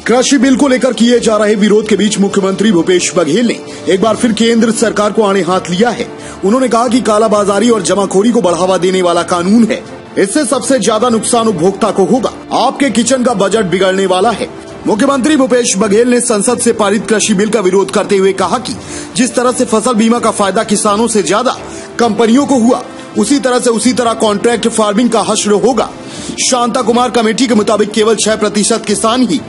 कृषि बिल को लेकर किए जा रहे विरोध के बीच मुख्यमंत्री भूपेश बघेल ने एक बार फिर केंद्र सरकार को आड़े हाथ लिया है। उन्होंने कहा कि कालाबाजारी और जमाखोरी को बढ़ावा देने वाला कानून है, इससे सबसे ज्यादा नुकसान उपभोक्ता को होगा। आपके किचन का बजट बिगड़ने वाला है। मुख्यमंत्री भूपेश बघेल ने संसद से पारित कृषि बिल का विरोध करते हुए कहा कि जिस तरह से फसल बीमा का फायदा किसानों से ज्यादा कंपनियों को हुआ, उसी तरह कॉन्ट्रैक्ट फार्मिंग का हश्र होगा। शांता कुमार कमेटी के मुताबिक केवल 6% किसान ही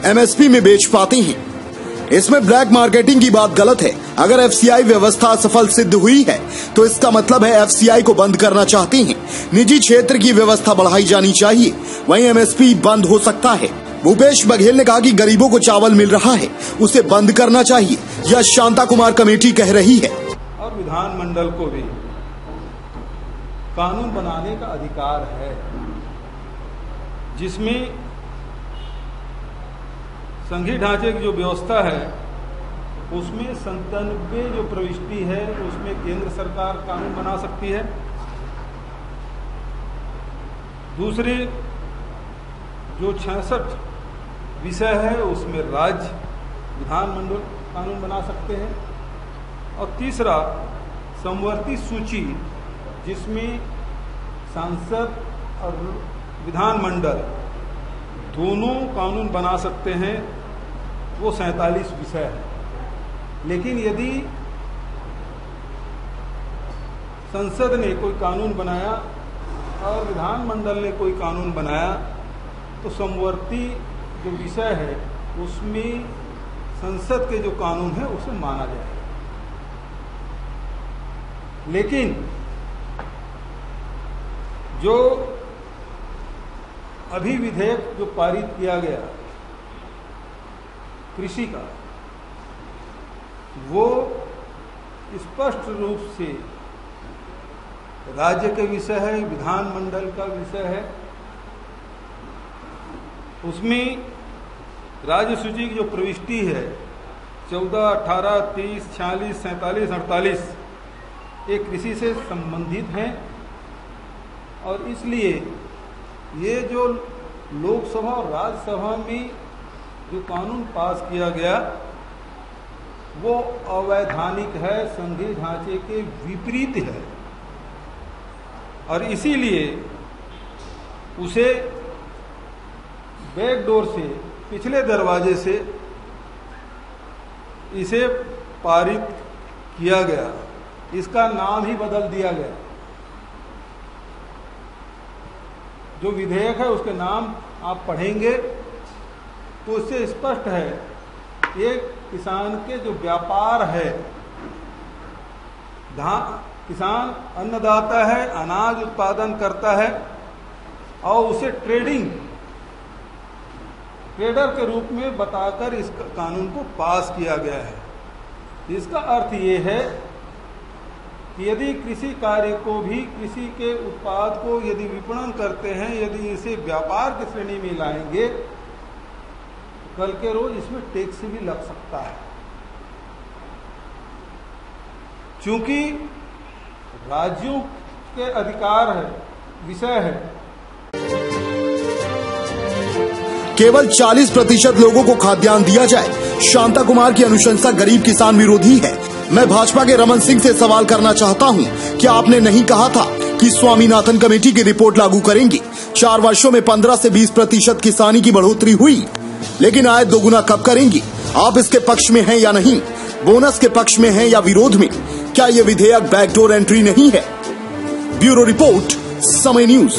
एमएसपी में बेच पाते हैं। इसमें ब्लैक मार्केटिंग की बात गलत है। अगर एफसीआई व्यवस्था असफल सिद्ध हुई है तो इसका मतलब है एफसीआई को बंद करना चाहते हैं। निजी क्षेत्र की व्यवस्था बढ़ाई जानी चाहिए, वहीं एमएसपी बंद हो सकता है। भूपेश बघेल ने कहा कि गरीबों को चावल मिल रहा है, उसे बंद करना चाहिए, यह शांता कुमार कमेटी कह रही है। और विधानमंडल को भी कानून बनाने का अधिकार है, जिसमें संघीय ढांचे की जो व्यवस्था है उसमें 97 जो प्रविष्टि है उसमें केंद्र सरकार कानून बना सकती है। दूसरे जो 66 विषय है उसमें राज्य विधानमंडल कानून बना सकते हैं। और तीसरा समवर्ती सूची, जिसमें सांसद और विधानमंडल दोनों कानून बना सकते हैं, वो 47 विषय है। लेकिन यदि संसद ने कोई कानून बनाया और विधानमंडल ने कोई कानून बनाया तो समवर्ती जो विषय है उसमें संसद के जो कानून है उसे माना जाएगा। लेकिन जो अभी विधेयक जो पारित किया गया कृषि का, वो स्पष्ट रूप से राज्य के विषय है, विधानमंडल का विषय है। उसमें राज्य सूची की जो प्रविष्टि है 14, 18, 30, 46, 47, 48 ये कृषि से संबंधित हैं। और इसलिए ये जो लोकसभा और राज्यसभा में जो कानून पास किया गया वो अवैधानिक है, संघीय ढांचे के विपरीत है। और इसीलिए उसे बैकडोर से, पिछले दरवाजे से इसे पारित किया गया। इसका नाम ही बदल दिया गया। जो विधेयक है उसके नाम आप पढ़ेंगे तो उससे स्पष्ट है, ये किसान के जो व्यापार है, किसान अन्नदाता है, अनाज उत्पादन करता है और उसे ट्रेडर के रूप में बताकर इस कानून को पास किया गया है। इसका अर्थ ये है कि यदि कृषि कार्य को भी, कृषि के उत्पाद को यदि विपणन करते हैं, यदि इसे व्यापार की श्रेणी में लाएंगे, कल के रोज इसमें टैक्स भी लग सकता है। क्योंकि राज्यों के अधिकार है, विषय है। केवल 40% लोगों को खाद्यान्न दिया जाए। शांता कुमार की अनुशंसा गरीब किसान विरोधी है। मैं भाजपा के रमन सिंह से सवाल करना चाहता हूं, क्या आपने नहीं कहा था कि स्वामीनाथन कमेटी की रिपोर्ट लागू करेंगी? 4 वर्षों में 15 से 20% किसानी की बढ़ोतरी हुई, लेकिन आय दोगुना कब करेंगी? आप इसके पक्ष में हैं या नहीं? बोनस के पक्ष में हैं या विरोध में? क्या ये विधेयक बैकडोर एंट्री नहीं है? ब्यूरो रिपोर्ट, समय न्यूज।